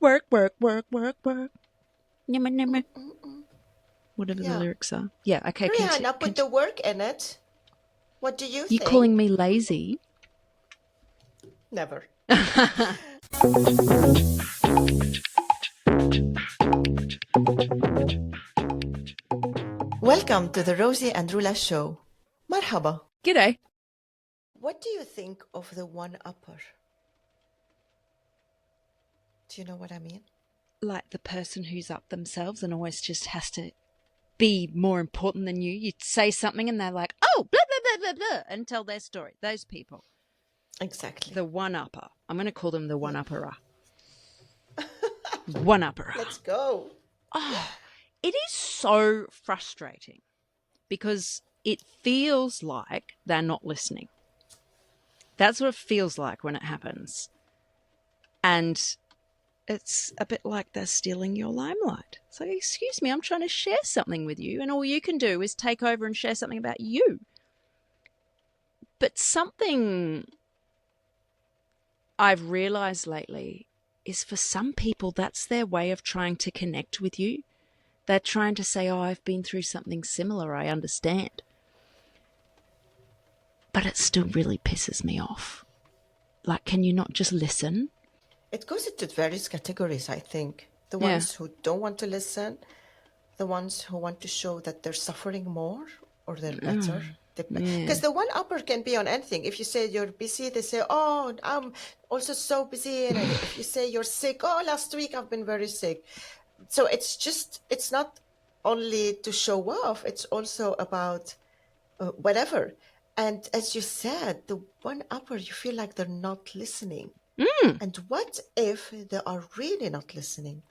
work, work, work, work, work. Nimmer, nimmer. Whatever the Yeah. lyrics are. Yeah, okay. Rihanna put the work in it. What do you You think? calling me lazy? Never. Welcome to the Rosie and Roula show. Marhaba. G'day. What do you think of the one-upper? Do you know what I mean? Like the person who's up themselves and always just has to be more important than you. You say something and they're like, oh, blah, blah, blah, blah, blah, and tell their story. Those people. Exactly. The one-upper. I'm going to call them the one-upperer. One-upperer. Let's go. Oh, it is so frustrating because it feels like they're not listening. That's what it feels like when it happens. And it's a bit like they're stealing your limelight. So, excuse me, I'm trying to share something with you, and all you can do is take over and share something about you. But something I've realized lately is for some people, that's their way of trying to connect with you. They're trying to say, oh, I've been through something similar, I understand. But it still really pisses me off. Like, can you not just listen? It goes into various categories, I think. The ones who don't want to listen, the ones who want to show that they're suffering more or they're better. Because the one-upper can be on anything. If you say you're busy, they say, oh, I'm also so busy. And if you say you're sick, oh, last week I've been very sick. So it's not only to show off, it's also about whatever. And as you said, the one-upper, you feel like they're not listening. And what if they are really not listening?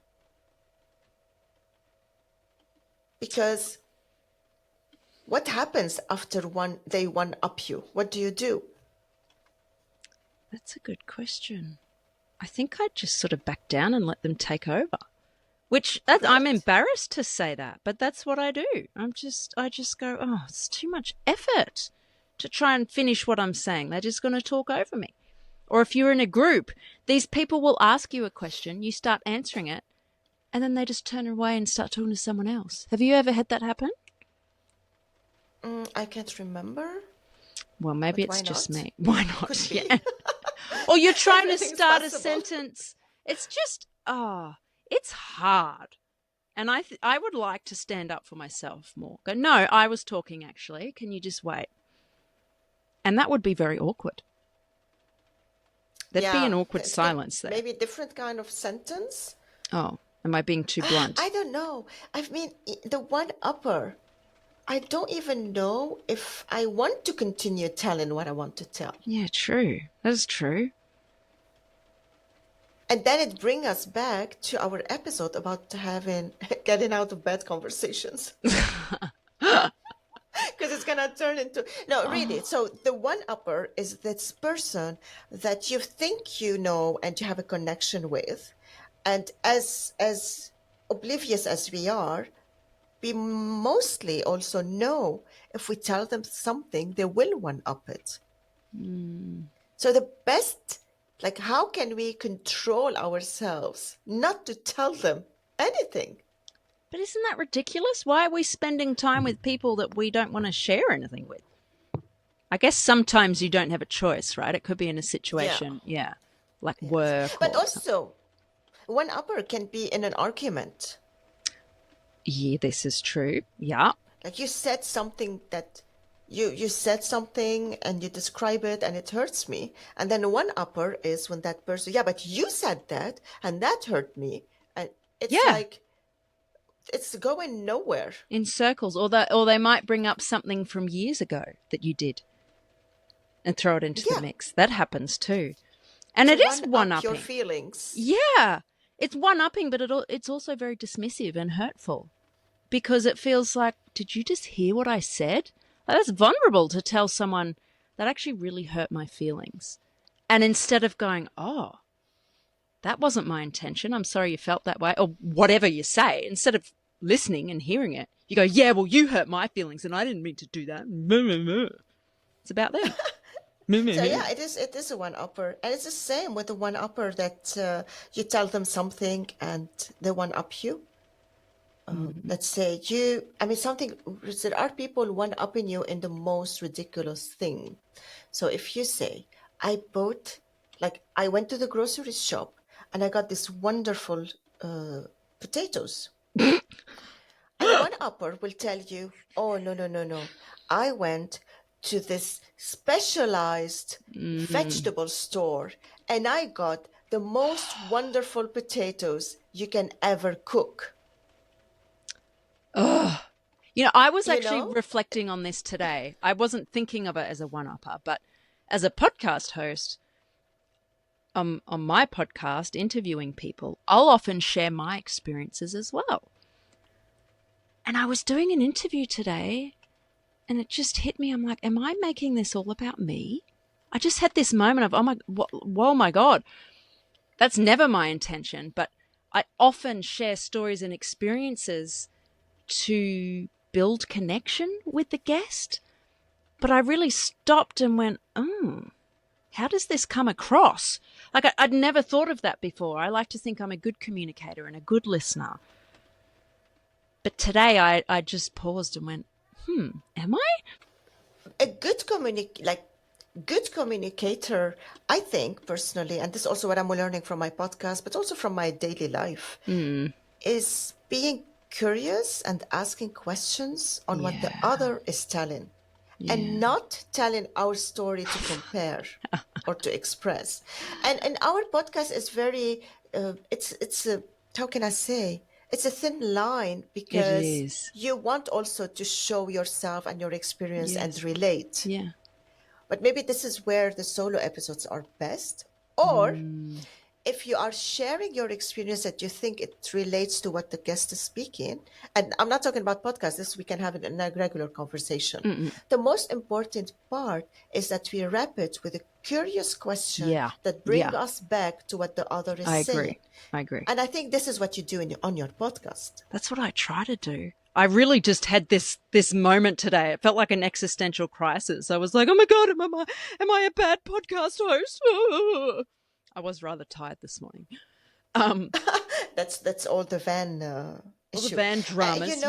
Because what happens after they one-up you? What do you do? That's a good question. I think I'd just sort of back down and let them take over. I'm embarrassed to say that, but that's what I do. I just go, oh, it's too much effort to try and finish what I'm saying. They're just going to talk over me. Or if you're in a group, these people will ask you a question, you start answering it, and then they just turn away and start talking to someone else. Have you ever had that happen? I can't remember. Well, maybe it's just me. Why not? Yeah. Or you're trying to start a sentence. It's just, it's hard. And I would like to stand up for myself more. Go, no, I was talking actually. Can you just wait? And that would be very awkward. There'd be an awkward silence there. Maybe a different kind of sentence. Oh, am I being too blunt? I don't know. I mean, the one-upper, I don't even know if I want to continue telling what I want to tell. Yeah, true. That's true. And then it brings us back to our episode about getting out of bed conversations. Because it's going to turn into... No, really. So the one-upper is this person that you think you know and you have a connection with. And as oblivious as we are, we mostly also know if we tell them something, they will one-up it. So the best... Like, how can we control ourselves not to tell them anything? But isn't that ridiculous? Why are we spending time with people that we don't want to share anything with? I guess sometimes you don't have a choice, right? It could be in a situation, like work. But also, one-upper can be in an argument. Yeah, this is true. Yeah. Like you said something that... You said something and you describe it and it hurts me. And then one-upper is when that person, but you said that and that hurt me. And it's like, it's going nowhere. In circles. Or they might bring up something from years ago that you did and throw it into the mix. That happens too. And it is one-upping. Your feelings. Yeah. It's one-upping, but it's also very dismissive and hurtful because it feels like, did you just hear what I said? That's vulnerable to tell someone that actually really hurt my feelings. And instead of going, oh, that wasn't my intention, I'm sorry you felt that way, or whatever you say, instead of listening and hearing it, you go, yeah, well, you hurt my feelings and I didn't mean to do that. It's about them. So yeah, it is a one-upper. And it's the same with the one-upper that you tell them something and they one-up you. Let's say something, there are people one-upping you in the most ridiculous thing. So if you say, I went to the grocery shop and I got this wonderful potatoes. And the one-upper will tell you, oh, no, no, no, no. I went to this specialized vegetable store and I got the most wonderful potatoes you can ever cook. I was You actually know? reflecting on this today. I wasn't thinking of it as a one-upper, but as a podcast host, on my podcast, interviewing people, I'll often share my experiences as well. And I was doing an interview today and it just hit me. I'm like, am I making this all about me? I just had this moment of, whoa, my God. That's never my intention. But I often share stories and experiences to build connection with the guest. But I really stopped and went, how does this come across? Like I'd never thought of that before. I like to think I'm a good communicator and a good listener. But today I just paused and went, am I? A good communicator, I think personally, and this is also what I'm learning from my podcast, but also from my daily life, is being curious and asking questions on what the other is telling. Yeah. And not telling our story to compare or to express. And our podcast is very, it's a, how can I say? It's a thin line because you want also to show yourself and your experience and relate. Yeah. But maybe this is where the solo episodes are best. Or if you are sharing your experience that you think it relates to what the guest is speaking, and I'm not talking about podcasts, this we can have in a regular conversation. The most important part is that we wrap it with a curious question that brings us back to what the other is saying. I agree. And I think this is what you do on your podcast. That's what I try to do. I really just had this moment today. It felt like an existential crisis. I was like, oh my God, am I a bad podcast host? I was rather tired this morning. That's all the van all the van dramas.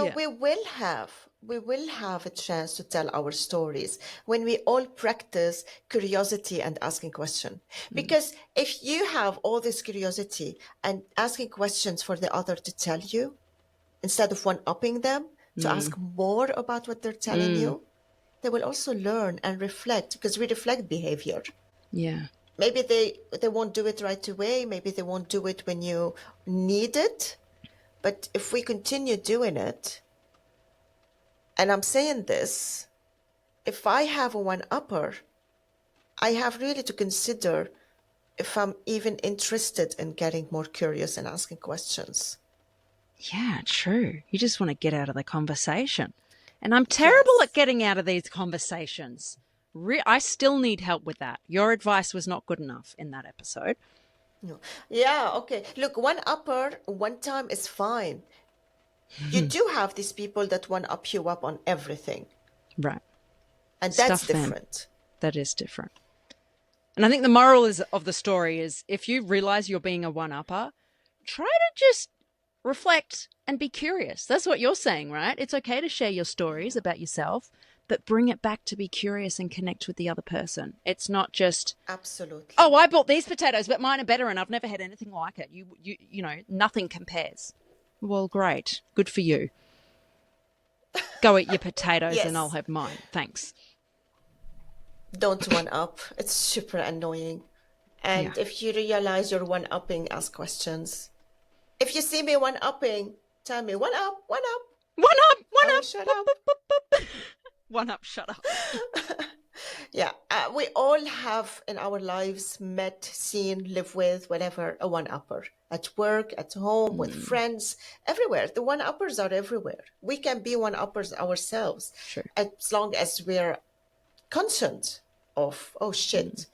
We will have a chance to tell our stories when we all practice curiosity and asking questions. Because if you have all this curiosity and asking questions for the other to tell you, instead of one-upping them to ask more about what they're telling you, they will also learn and reflect, because we reflect behavior. Yeah. Maybe they won't do it right away. Maybe they won't do it when you need it. But if we continue doing it, and I'm saying this, if I have a one-upper, I have really to consider if I'm even interested in getting more curious and asking questions. Yeah, true. You just want to get out of the conversation. And I'm terrible at getting out of these conversations. I still need help with that. Your advice was not good enough in that episode. No. Yeah, okay. Look, one-upper, one time is fine. You do have these people that one-up you up on everything. Right. And that's different. That is different. And I think the moral of the story is if you realize you're being a one-upper, try to just reflect and be curious. That's what you're saying, right? It's okay to share your stories about yourself, but bring it back to be curious and connect with the other person. It's not just, absolutely, oh, I bought these potatoes, but mine are better and I've never had anything like it. You know, nothing compares. Well, great. Good for you. Go eat your potatoes and I'll have mine. Thanks. Don't one-up. It's super annoying. And if you realize you're one-upping, ask questions. If you see me one-upping, tell me, one-up, one-up. One-up, one-up. Shut up. One-up, shut up. Yeah, we all have in our lives met, seen, live with, whatever, a one-upper. At work, at home, with friends, everywhere. The one-uppers are everywhere. We can be one-uppers ourselves. Sure. As long as we're conscious of, oh shit,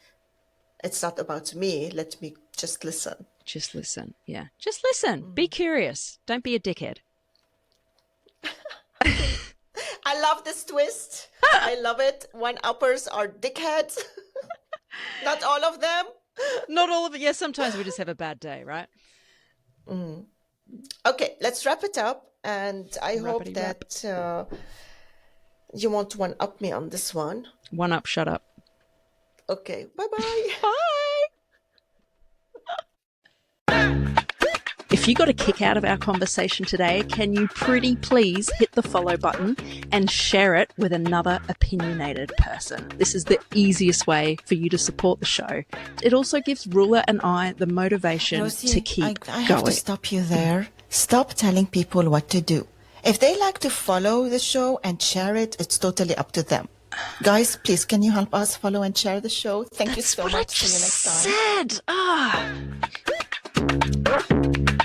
it's not about me. Let me just listen. Just listen. Yeah. Just listen. Be curious. Don't be a dickhead. I love this twist. I love it. One-uppers are dickheads. Not all of them. Not all of it. Yeah, sometimes we just have a bad day, right? Okay, let's wrap it up. And I hope that you won't one-up me on this one. One up, shut up. Okay, bye-bye. Bye. If you got a kick out of our conversation today, can you pretty please hit the follow button and share it with another opinionated person? This is the easiest way for you to support the show. It also gives Roula and I the motivation Rosie, to keep I have going. to stop you there. Stop telling people what to do. If they like to follow the show and share it, it's totally up to them. Guys, please, can you help us follow and share the show? Thank you so much. See you next time. Said.